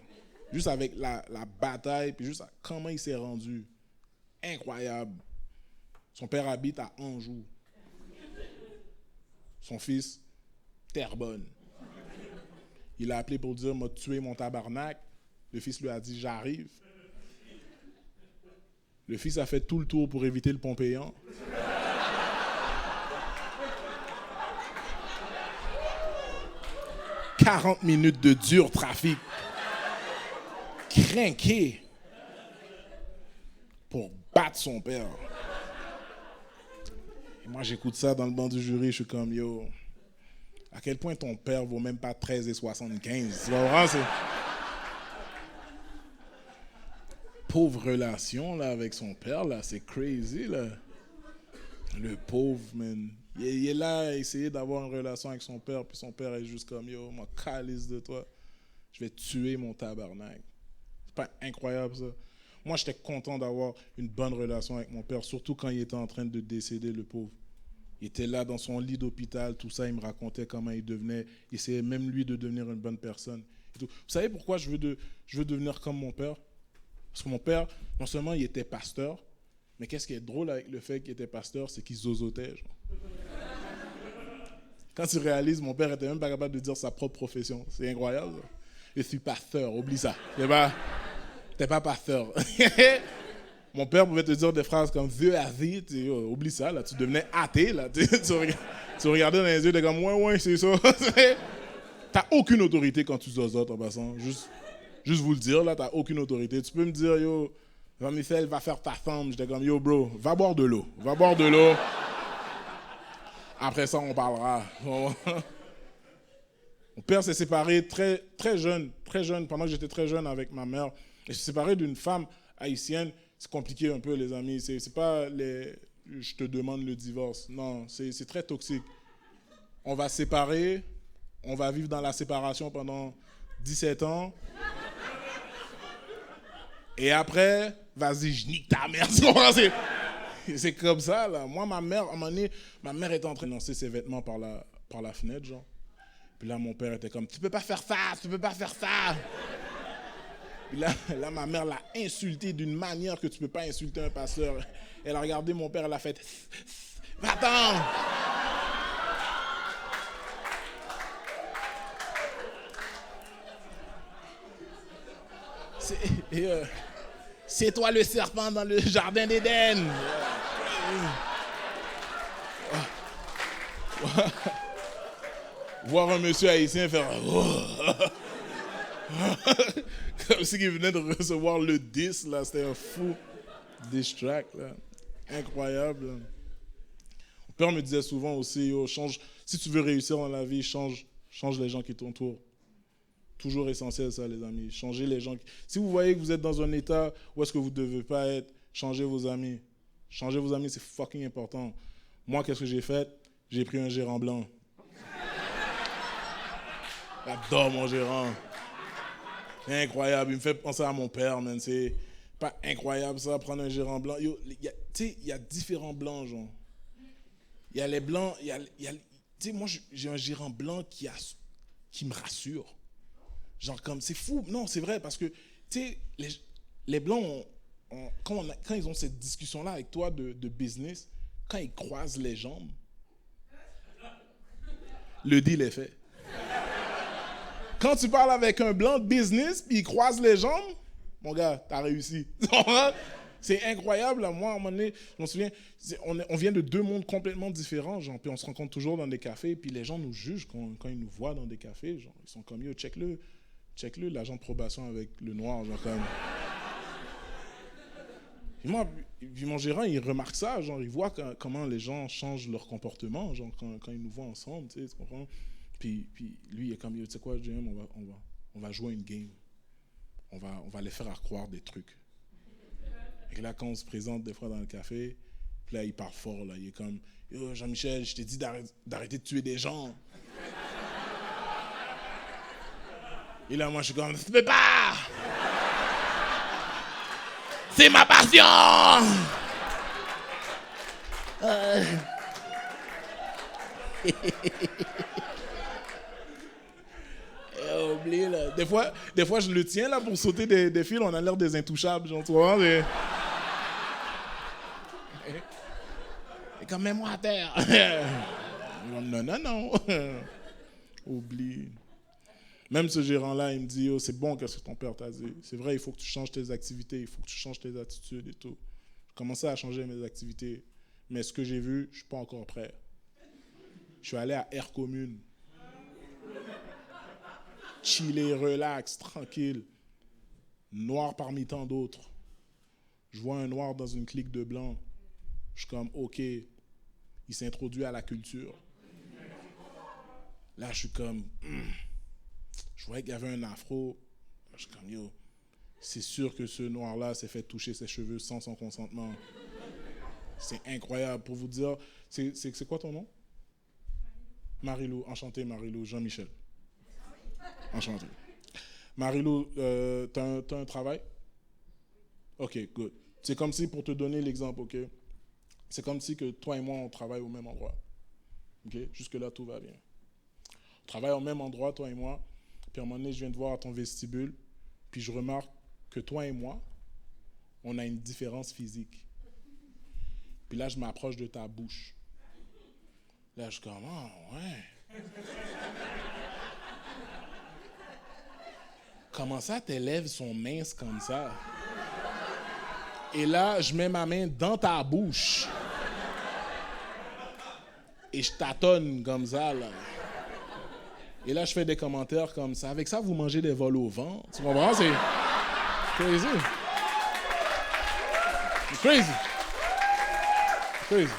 Juste avec la bataille, puis juste comment il s'est rendu. Incroyable. Son père habite à Anjou. Son fils, Terrebonne. Il a appelé pour dire, m'a tué mon tabarnak. Le fils lui a dit, j'arrive. Le fils a fait tout le tour pour éviter le pont payant. « 40 minutes de dur trafic. Crinqué pour battre son père. » Et moi, j'écoute ça dans le banc du jury, je suis comme, yo, à quel point ton père vaut même pas 13,75. Tu vas voir, c'est... Pauvre relation là, avec son père, là, c'est crazy, là. Le pauvre, man. Il est là à essayer d'avoir une relation avec son père, puis son père est juste comme, yo, moi, calisse de toi. Je vais tuer mon tabarnak. C'est pas incroyable, ça? Moi, j'étais content d'avoir une bonne relation avec mon père, surtout quand il était en train de décéder, le pauvre. Il était là dans son lit d'hôpital, tout ça, il me racontait comment il devenait. Il essayait même lui de devenir une bonne personne. Et tout. Vous savez pourquoi je veux devenir comme mon père? Parce que mon père, non seulement il était pasteur, mais qu'est-ce qui est drôle avec le fait qu'il était pasteur, c'est qu'il zozotait. Genre. Quand tu réalises, mon père était même pas capable de dire sa propre profession. C'est incroyable. Ça. Je suis pasteur, oublie ça. T'es pas pasteur. Mon père pouvait te dire des phrases comme Dieu a dit, oublie ça, là, tu devenais athée, là. Tu regardais dans les yeux, t'es comme ouais, c'est ça. T'as aucune autorité quand tu zozotes en passant. Juste vous le dire, là, t'as aucune autorité. Tu peux me dire, yo, Jean-Michel, va faire ta femme. J'étais comme, yo, bro, va boire de l'eau. Après ça, on parlera. Mon père s'est séparé très, très jeune, pendant que j'étais très jeune avec ma mère. Il s'est séparé d'une femme haïtienne. C'est compliqué un peu, les amis. C'est pas je te demande le divorce. Non, c'est très toxique. On va se séparer. On va vivre dans la séparation pendant 17 ans. Et après, vas-y, je nique ta mère. C'est comme ça, là. Moi, ma mère, à un moment donné, ma mère était en train de lancer ses vêtements par la fenêtre, genre. Puis là, mon père était comme, tu peux pas faire ça. Puis là, ma mère l'a insulté d'une manière que tu ne peux pas insulter un pasteur. Elle a regardé mon père, elle a fait « Va-t'en !» C'est toi le serpent dans le jardin d'Éden. Voir un monsieur haïtien faire comme s'il venait de recevoir le 10, là, c'était un fou diss track, là. Incroyable. Là. Mon père me disait souvent aussi, si tu veux réussir dans la vie, change les gens qui t'entourent. Toujours essentiel ça, les amis. Changez les gens. Si vous voyez que vous êtes dans un état où est-ce que vous ne devez pas être, changez vos amis. Changez vos amis, c'est fucking important. Moi, qu'est-ce que j'ai fait? J'ai pris un gérant blanc. J'adore mon gérant. C'est incroyable. Il me fait penser à mon père, man. C'est pas incroyable ça, prendre un gérant blanc. Tu sais, il y a différents blancs, genre. Il y a les blancs, tu sais, moi, j'ai un gérant blanc qui me rassure. Genre comme, c'est fou. Non, c'est vrai, parce que, tu sais, les Blancs, quand ils ont cette discussion-là avec toi de business, quand ils croisent les jambes, le deal est fait. Quand tu parles avec un Blanc de business, puis il croise les jambes, mon gars, t'as réussi. C'est incroyable. Là. Moi, à un moment donné, je me souviens, on vient de deux mondes complètement différents, genre, puis on se rencontre toujours dans des cafés, puis les gens nous jugent quand ils nous voient dans des cafés. Genre, ils sont comme, yo, check-le, l'agent de probation avec le noir, genre comme... Puis mon gérant, il remarque ça, genre, il voit comment les gens changent leur comportement, genre, quand ils nous voient ensemble, tu comprends? Puis lui, il est comme, tu sais quoi, JM, on va jouer une game. On va les faire croire des trucs. Et là, quand on se présente des fois dans le café, puis là, il part fort, là, il est comme, yo, Jean-Michel, je t'ai dit d'arrêter de tuer des gens. Et là, moi, je suis comme, tu peux pas! C'est ma passion! Oublie, là. Des fois, je le tiens là pour sauter des fils, on a l'air des intouchables, genre, tu vois. Et comme, mets-moi à terre. Non. Oublie. Même ce gérant-là, il me dit, oh, c'est bon, qu'est-ce que ton père t'a dit. C'est vrai, il faut que tu changes tes activités, il faut que tu changes tes attitudes et tout. Je commençais à changer mes activités. Mais ce que j'ai vu, je ne suis pas encore prêt. Je suis allé à Air Commune. Chiller, relax, tranquille. Noir parmi tant d'autres. Je vois un noir dans une clique de blancs. Je suis comme, OK, il s'introduit à la culture. Là, je suis comme... Je voyais qu'il y avait un afro. Je suis comme, yo, c'est sûr que ce noir-là s'est fait toucher ses cheveux sans son consentement. C'est incroyable. Pour vous dire, c'est quoi ton nom? Marilou. Enchanté, Marilou. Jean-Michel. Enchanté. Marilou, t'as un travail? OK, good. C'est comme si, pour te donner l'exemple, OK? C'est comme si que toi et moi, on travaille au même endroit. OK? Jusque-là, tout va bien. On travaille au même endroit, toi et moi. Puis à un moment donné, je viens te voir à ton vestibule, puis je remarque que toi et moi, on a une différence physique. Puis là, je m'approche de ta bouche. Là, je suis comme, ah, ouais. Comment ça, tes lèvres sont minces comme ça? Et là, je mets ma main dans ta bouche. Et je tâtonne comme ça, là. Et là, je fais des commentaires comme ça. Avec ça, vous mangez des vols au vent. Tu comprends? C'est crazy. C'est crazy. Crazy.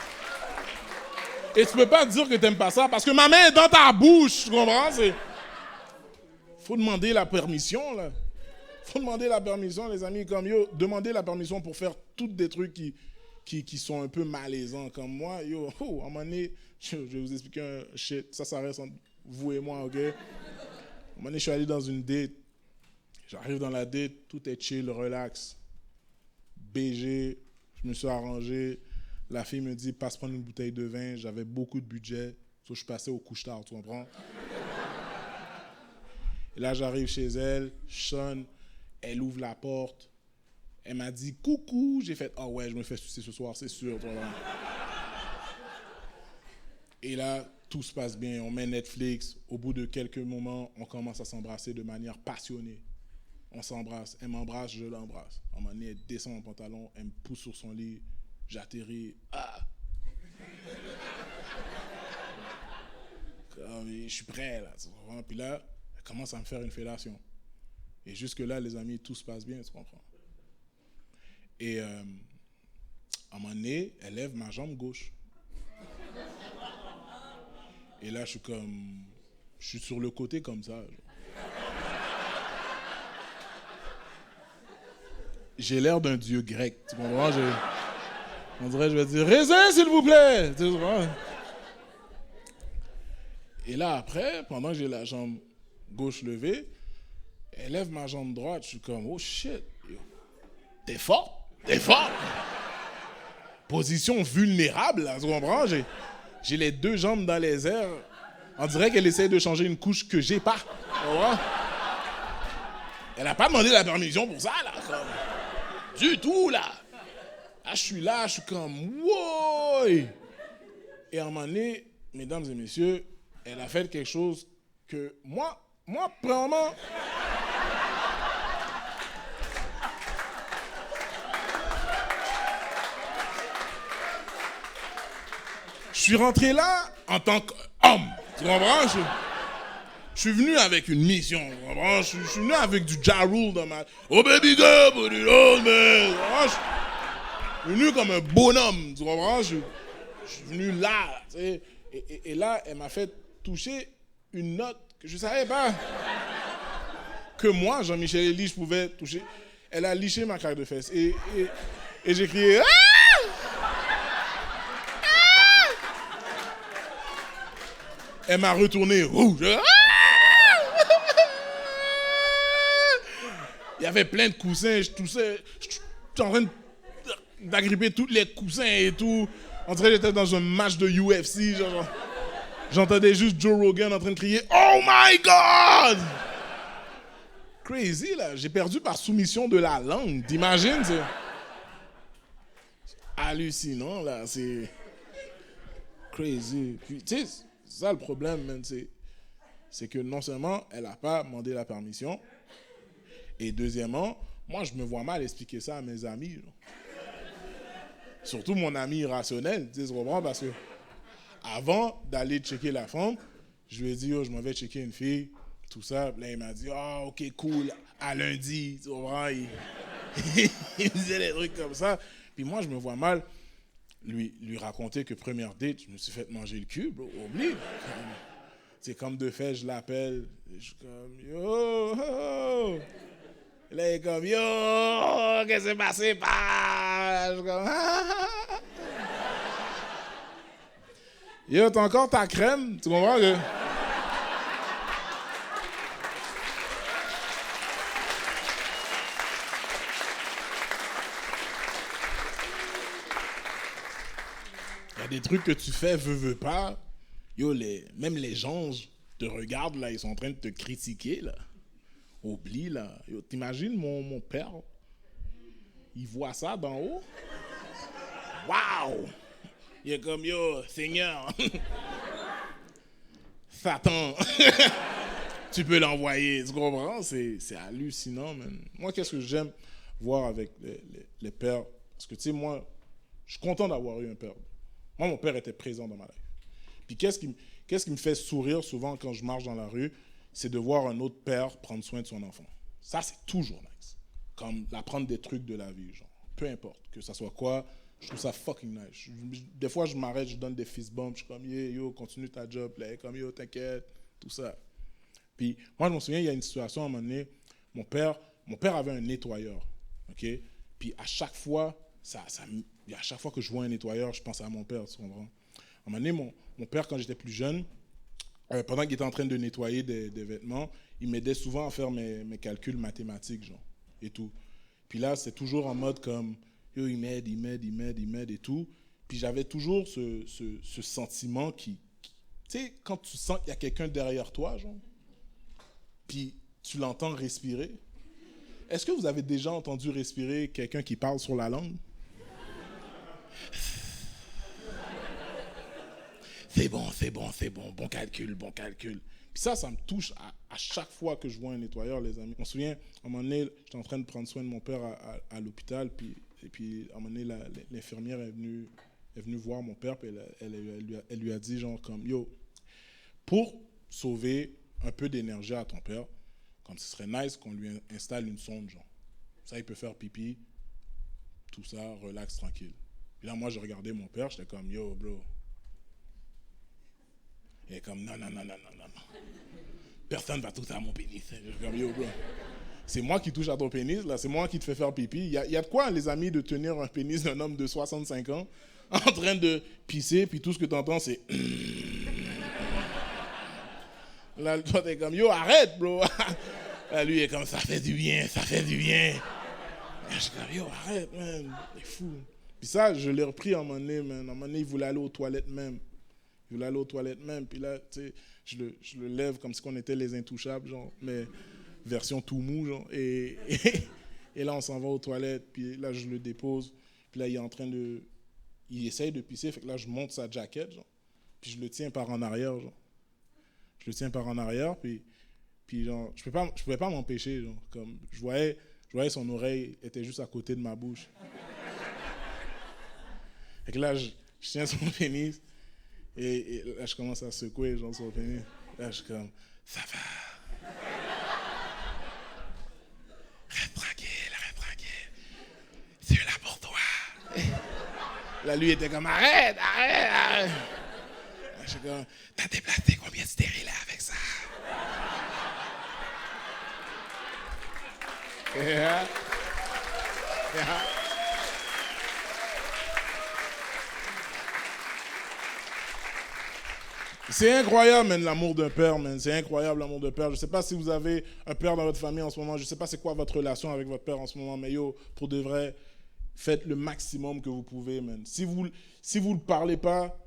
Et tu peux pas dire que t'aimes pas ça parce que ma main est dans ta bouche. Tu comprends? Faut demander la permission, là. Faut demander la permission, les amis. Comme yo, demandez la permission pour faire toutes des trucs qui sont un peu malaisants. Comme moi, yo, à un moment donné, je vais vous expliquer un shit. Ça reste entre vous et moi, OK? À un moment donné, je suis allé dans une date. J'arrive dans la date, tout est chill, relax. BG, je me suis arrangé. La fille me dit, passe prendre une bouteille de vin. J'avais beaucoup de budget. So, je suis passé au couche-tard, tu comprends? Et là, j'arrive chez elle, je sonne. Elle ouvre la porte. Elle m'a dit « Coucou ». J'ai fait « Ah ouais, je me fais sucer ce soir, c'est sûr. » Et là, tout se passe bien. On met Netflix. Au bout de quelques moments, on commence à s'embrasser de manière passionnée. On s'embrasse. Elle m'embrasse, je l'embrasse. À un moment donné, elle descend mon pantalon, elle me pousse sur son lit. J'atterris. Ah! Je suis prêt, là. Puis là, elle commence à me faire une fellation. Et jusque-là, les amis, tout se passe bien, tu comprends? Et à un moment donné, elle lève ma jambe gauche. Et là, je suis sur le côté comme ça. J'ai l'air d'un dieu grec, tu comprends? On dirait, je vais dire, raisin, s'il vous plaît! Tu comprends? Et là, après, pendant que j'ai la jambe gauche levée, elle lève ma jambe droite. Je suis comme, oh shit, t'es fort, t'es fort. Position vulnérable, là, tu comprends? J'ai les deux jambes dans les airs. On dirait qu'elle essaie de changer une couche que j'ai pas. Tu comprends? Elle n'a pas demandé la permission pour ça, là. Du tout, là. Là, je suis comme, wow! Et à un moment donné, mesdames et messieurs, elle a fait quelque chose que moi, premièrement, je suis rentré là en tant qu'homme. Tu comprends? Je suis venu avec une mission. Tu comprends? Je suis venu avec du Ja Rule dans ma... Oh baby girl, put it on, man. Je suis venu comme un bonhomme. Tu comprends? Je suis venu là. Tu sais. Et là, elle m'a fait toucher une note que je ne savais pas que moi, Jean-Michel Elie, je pouvais toucher. Elle a liché ma craque de fesses. Et j'ai crié « Ah! Ah! » Elle m'a retourné rouge. Ah! Il y avait plein de coussins. Je toussais. J'étais en train d'agripper tous les coussins et tout. On dirait que j'étais dans un match de UFC. J'entendais juste Joe Rogan en train de crier « Oh my God! » Crazy, là. J'ai perdu par soumission de la langue. T'imagines? C'est hallucinant, là. C'est crazy. Puis, tu sais, c'est ça le problème, man. C'est que non seulement elle n'a pas demandé la permission, et deuxièmement, moi, je me vois mal expliquer ça à mes amis. Genre. Surtout mon ami irrationnel, tu sais, parce que avant d'aller checker la femme, je lui ai dit, oh, je m'en vais checker une fille, tout ça. Là, il m'a dit, oh, ok, cool, à lundi, tu comprends? Il me disait des trucs comme ça. Puis moi, je me vois mal lui raconter que première date, je me suis fait manger le cul, bro, oublie. C'est comme de fait, je l'appelle, je suis comme, yo, oh. Là, il est comme, yo, qu'est-ce qui s'est passé? Je suis comme, ah. Yo, t'as encore ta crème? Tu comprends? Il y a des trucs que tu fais, veux pas. Yo, même les gens te regardent, là, ils sont en train de te critiquer, là. Oublie, là. Yo, t'imagines mon père? Il voit ça d'en haut. Waouh! Il est comme, yo, Seigneur. Satan. Tu peux l'envoyer, tu comprends? C'est hallucinant, man. Moi, qu'est-ce que j'aime voir avec les pères? Parce que, tu sais, moi, je suis content d'avoir eu un père. Moi, mon père était présent dans ma vie. Puis qu'est-ce qui me fait sourire souvent quand je marche dans la rue? C'est de voir un autre père prendre soin de son enfant. Ça, c'est toujours nice. Comme l'apprendre des trucs de la vie, genre. Peu importe, que ça soit quoi, je trouve ça fucking nice. Des fois, je m'arrête, je donne des fist bumps, je suis comme, yeah, yo, continue ta job, là, comme, yo, t'inquiète, tout ça. Puis, moi, je me souviens, il y a une situation, à un moment donné, mon père avait un nettoyeur, OK? Puis, à chaque fois que je vois un nettoyeur, je pense à mon père, tu comprends? À un moment donné, mon père, quand j'étais plus jeune, pendant qu'il était en train de nettoyer des vêtements, il m'aidait souvent à faire mes calculs mathématiques, genre, et tout. Puis là, c'est toujours en mode comme, yo, il m'aide et tout. Puis j'avais toujours ce sentiment tu sais, quand tu sens qu'il y a quelqu'un derrière toi, genre, puis tu l'entends respirer, est-ce que vous avez déjà entendu respirer quelqu'un qui parle sur la langue? C'est bon, bon calcul. Puis ça me touche à chaque fois que je vois un nettoyeur, les amis. On se souvient, à un moment donné, j'étais en train de prendre soin de mon père à l'hôpital, et puis à un moment donné, l'infirmière est venue voir mon père, puis elle lui a dit, genre, comme, yo, pour sauver un peu d'énergie à ton père, comme ce serait nice qu'on lui installe une sonde, genre. Ça, il peut faire pipi, tout ça, relax, tranquille. Puis là, moi, je regardais mon père, j'étais comme, yo, bro. Il est comme, non. Personne va toucher à mon pénis. Je suis comme, yo, bro. C'est moi qui touche à ton pénis, là. C'est moi qui te fais faire pipi. Il y a de quoi, les amis, de tenir un pénis d'un homme de 65 ans en train de pisser, puis tout ce que tu entends, c'est... Là, toi, t'es comme, yo, arrête, bro. Là, lui, il est comme, ça fait du bien. Là, je suis comme, yo, arrête, man. C'est fou. Puis ça, je l'ai repris à un moment donné, man. À un moment donné, il voulait aller aux toilettes même. Puis là, tu sais, je le lève comme si on était les intouchables, genre, mais version tout mou, genre. Et là, on s'en va aux toilettes, puis là, je le dépose. Puis là, il essaye de pisser, fait que là, je monte sa jaquette, genre. Puis je le tiens par en arrière, genre. Puis genre, je pouvais pas m'empêcher, genre. Comme, je voyais son oreille était juste à côté de ma bouche. Fait que là, je tiens son pénis. Et là, je commence à secouer, genre, son pénis. Là, je suis comme, ça va. Reste tranquille. C'est là pour toi. Là, lui, était comme, arrête. Là, je suis comme, t'as déplacé combien de stériles avec ça? Yeah. C'est incroyable, man, l'amour d'un père, man. C'est incroyable, l'amour d'un père. Je ne sais pas si vous avez un père dans votre famille en ce moment. Je ne sais pas c'est quoi votre relation avec votre père en ce moment. Mais yo, pour de vrai, faites le maximum que vous pouvez, man. Si vous ne parlez pas,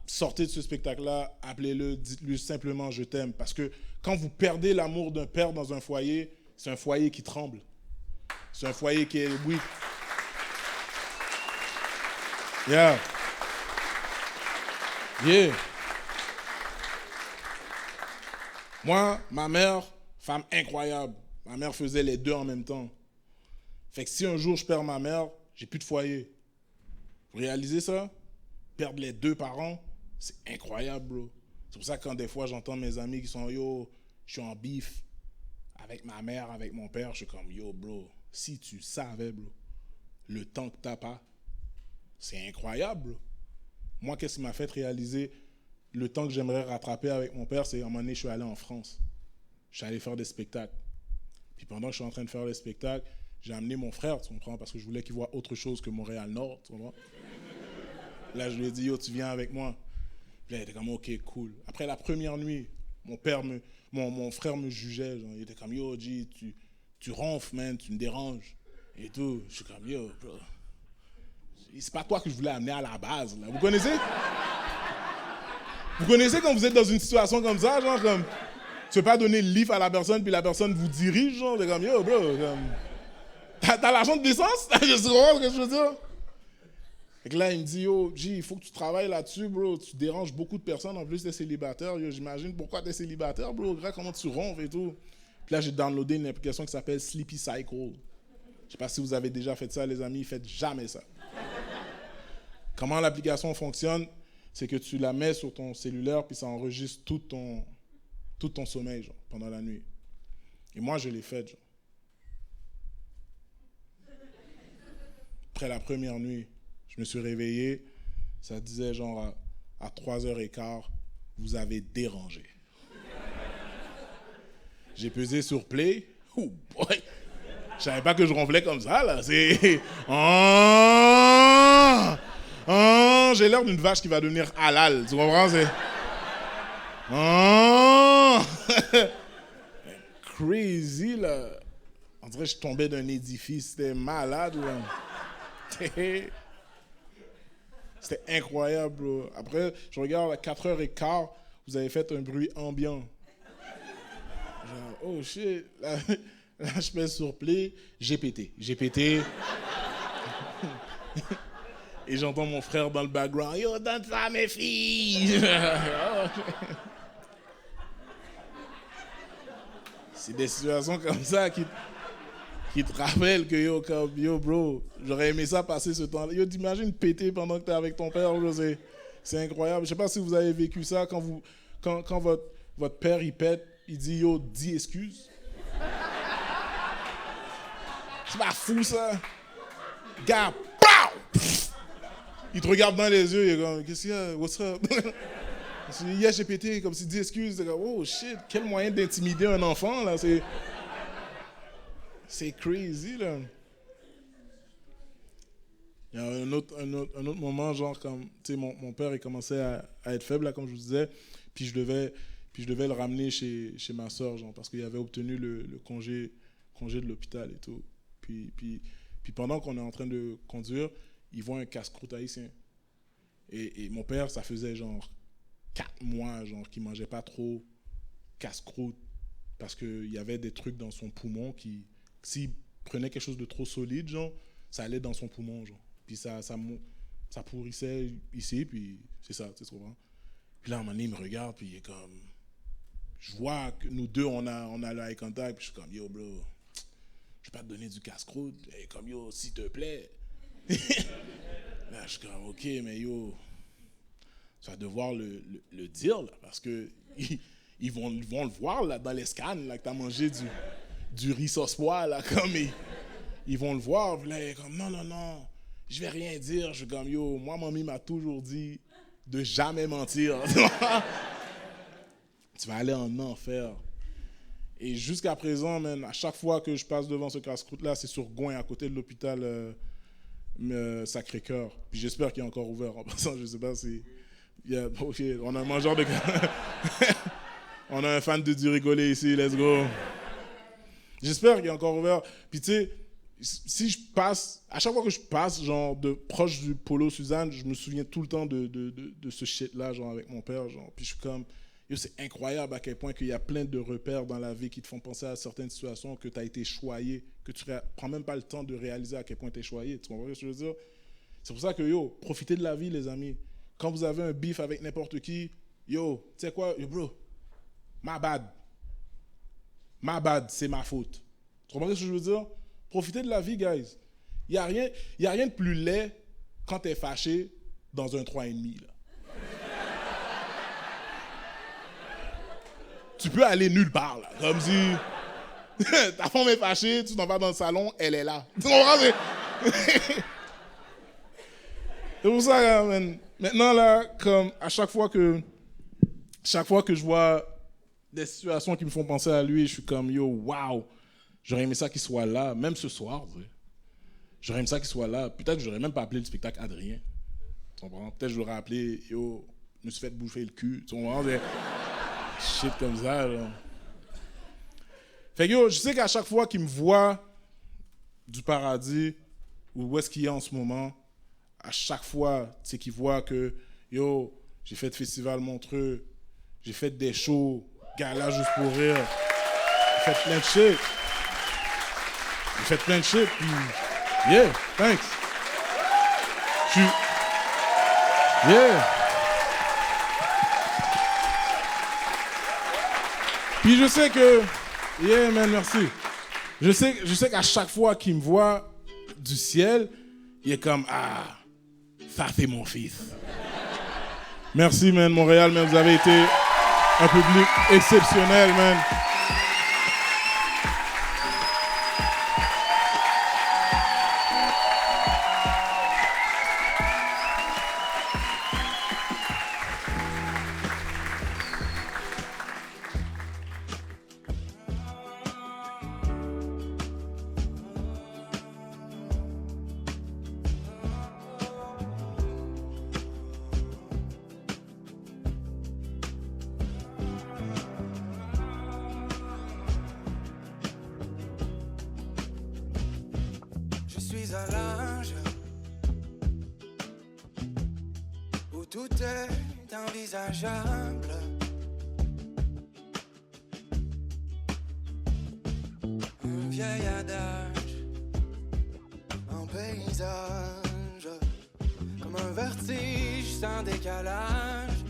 sortez de ce spectacle-là, appelez-le, dites-lui simplement « je t'aime ». Parce que quand vous perdez l'amour d'un père dans un foyer, c'est un foyer qui tremble. C'est un foyer qui est weak. Yeah. Moi, ma mère, femme incroyable. Ma mère faisait les deux en même temps. Fait que si un jour je perds ma mère, j'ai plus de foyer. Vous réalisez ça? Perdre les deux parents, c'est incroyable, bro. C'est pour ça que quand des fois j'entends mes amis qui sont « Yo, je suis en bif avec ma mère, avec mon père », je suis comme « Yo, bro, si tu savais, bro, le temps que t'as pas, c'est incroyable, bro. » Moi, qu'est-ce qui m'a fait réaliser le temps que j'aimerais rattraper avec mon père, c'est à un moment donné, je suis allé en France. Je suis allé faire des spectacles. Puis pendant que je suis en train de faire des spectacles, j'ai amené mon frère, tu comprends, parce que je voulais qu'il voit autre chose que Montréal-Nord, tu comprends. Là, je lui ai dit, yo, tu viens avec moi. Puis là, il était comme, ok, cool. Après la première nuit, mon frère me jugeait. Genre, il était comme, yo, G, tu ronfles, man, tu me déranges. Et tout. Je suis comme, yo, bro. C'est pas toi que je voulais amener à la base, là. Vous connaissez? Vous connaissez quand vous êtes dans une situation comme ça, genre, comme, tu veux pas donner le livre à la personne, puis la personne vous dirige, genre, c'est comme, yo, bro, comme, t'as l'argent de l'essence? Je sais pas ce que je veux dire. Et que là, il me dit, yo, G, il faut que tu travailles là-dessus, bro. Tu déranges beaucoup de personnes, en plus, t'es célibataire. Yo, j'imagine pourquoi t'es célibataire, bro. Regarde comment tu ronfles et tout. Puis là, j'ai downloadé une application qui s'appelle Sleepy Cycle. Je sais pas si vous avez déjà fait ça, les amis. Faites jamais ça. Comment l'application fonctionne? C'est que tu la mets sur ton cellulaire, puis ça enregistre tout ton sommeil, genre, pendant la nuit. Et moi, je l'ai fait, genre. Après la première nuit, je me suis réveillé, ça disait genre à 3h15, vous avez dérangé. J'ai pesé sur play. Oh boy! Je savais pas que je ronflais comme ça, là. C'est... j'ai l'air d'une vache qui va devenir halal. Tu comprends? C'est... Crazy, là. On dirait que je tombais d'un édifice. C'était malade, là. C'était incroyable, bro. Après, je regarde à 4h15, vous avez fait un bruit ambiant. Genre, oh shit. Là, je pèse sur play, j'ai pété. Et j'entends mon frère dans le background. Yo, donne ça à mes filles. C'est des situations comme ça qui te rappellent que yo, bro, j'aurais aimé ça passer ce temps-là. Yo, t'imagines péter pendant que t'es avec ton père, José. C'est incroyable. Je sais pas si vous avez vécu ça quand votre père il pète, il dit yo, dis excuse. C'est pas fou ça. Gars, pow! Il te regarde dans les yeux, il est comme, qu'est-ce qu'il y a? What's up? Hier, j'ai pété, comme s'il dit excuse. Comme, oh shit, quel moyen d'intimider un enfant, là. C'est crazy, là. Il y a un autre moment, genre, comme, tu sais, mon père, il commençait à être faible, là, comme je vous disais, puis je devais le ramener chez ma soeur, genre, parce qu'il avait obtenu le congé de l'hôpital et tout. Puis pendant qu'on est en train de conduire, il voit un casse-croûte haïtien. Et mon père, ça faisait genre 4 mois, genre, qu'il mangeait pas trop casse-croûte, parce qu'il y avait des trucs dans son poumon qui, s'il prenait quelque chose de trop solide, genre, ça allait dans son poumon, genre. Puis ça pourrissait ici, puis c'est ça, tu sais, tu comprends? Puis là, à un moment donné, il me regarde, puis il est comme... Je vois que nous deux, on a le eye contact, puis je suis comme, yo, bro, je vais pas te donner du casse-croûte. Et comme, yo, s'il te plaît. Là, je suis comme, ok, mais yo, tu vas devoir le dire, là, parce que ils vont le voir, là, dans les scans, là, que tu as mangé du riz sauce pois, là, comme, ils vont le voir, puis là, il est comme, non, je vais rien dire. Je suis comme, yo, moi, mamie m'a toujours dit de jamais mentir. Tu vas aller en enfer. Et jusqu'à présent, man, à chaque fois que je passe devant ce casse-croûte-là, c'est sur Gouin, à côté de l'hôpital Sacré-Cœur. Puis j'espère qu'il est encore ouvert. En passant, je sais pas si... Ok, on a un mangeur de... On a un fan de du rigoler ici, let's go. J'espère qu'il est encore ouvert. Puis tu sais, si je passe... À chaque fois que je passe, genre, proche du Polo Suzanne, je me souviens tout le temps de ce shit-là, genre, avec mon père, genre. Puis je suis comme... Yo, c'est incroyable à quel point qu'il y a plein de repères dans la vie qui te font penser à certaines situations que tu as été choyé, que tu ne prends même pas le temps de réaliser à quel point tu es choyé. Tu comprends ce que je veux dire? C'est pour ça que, yo, profitez de la vie, les amis. Quand vous avez un beef avec n'importe qui, yo, tu sais quoi? Yo, bro, my bad, c'est ma faute. Tu comprends ce que je veux dire? Profitez de la vie, guys. Il n'y a rien de plus laid quand tu es fâché dans un 3,5, là. Tu peux aller nulle part, là. Comme si ta femme est fâchée, tu t'en vas dans le salon, elle est là. Tu comprends? C'est pour ça, man. Maintenant, là, comme à chaque fois que je vois des situations qui me font penser à lui, je suis comme, yo, wow, j'aurais aimé ça qu'il soit là, même ce soir. J'aurais aimé ça qu'il soit là. Peut-être que j'aurais même pas appelé le spectacle Adrien. Tu comprends? Peut-être que je l'aurais appelé, yo, je me suis fait bouffer le cul. Tu comprends? Shit comme ça, là. Fait que yo, je sais qu'à chaque fois qu'il me voit du paradis, ou où est-ce qu'il est en ce moment, à chaque fois, tu sais qu'il voit que, yo, j'ai fait le festival Montreux, j'ai fait des shows, gala juste pour rire, j'ai fait plein de shit. Puis, yeah, thanks. Yeah. Puis je sais que... Yeah, man, merci. Je sais qu'à chaque fois qu'il me voit du ciel, il est comme, ah, ça c'est mon fils. Merci, man, Montréal, man, vous avez été un public exceptionnel, man. À l'âge où tout est envisageable, un vieil adage, un paysage, comme un vertige sans décalage.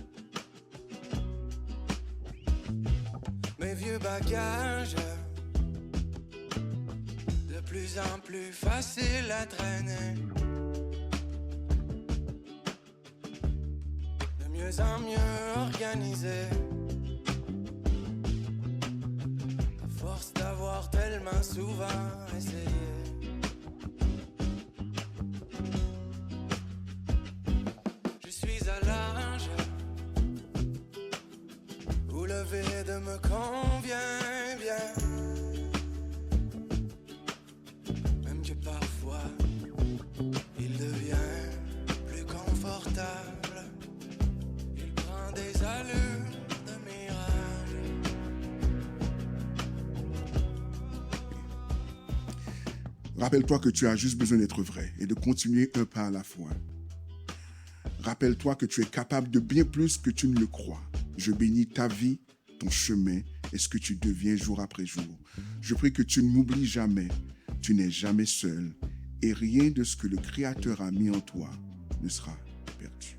Mes vieux bagages, de plus en plus faciles à traîner. De mieux en mieux organisés. À force d'avoir tellement souvent essayé. Je suis à l'âge où le vide me convient bien. Même que parfois il devient plus confortable. Il prend des allures de mirage. Rappelle-toi que tu as juste besoin d'être vrai et de continuer un pas à la fois. Rappelle-toi que tu es capable de bien plus que tu ne le crois. Je bénis ta vie, ton chemin et ce que tu deviens jour après jour. Je prie que tu ne m'oublies jamais. Tu n'es jamais seul et rien de ce que le Créateur a mis en toi ne sera perdu.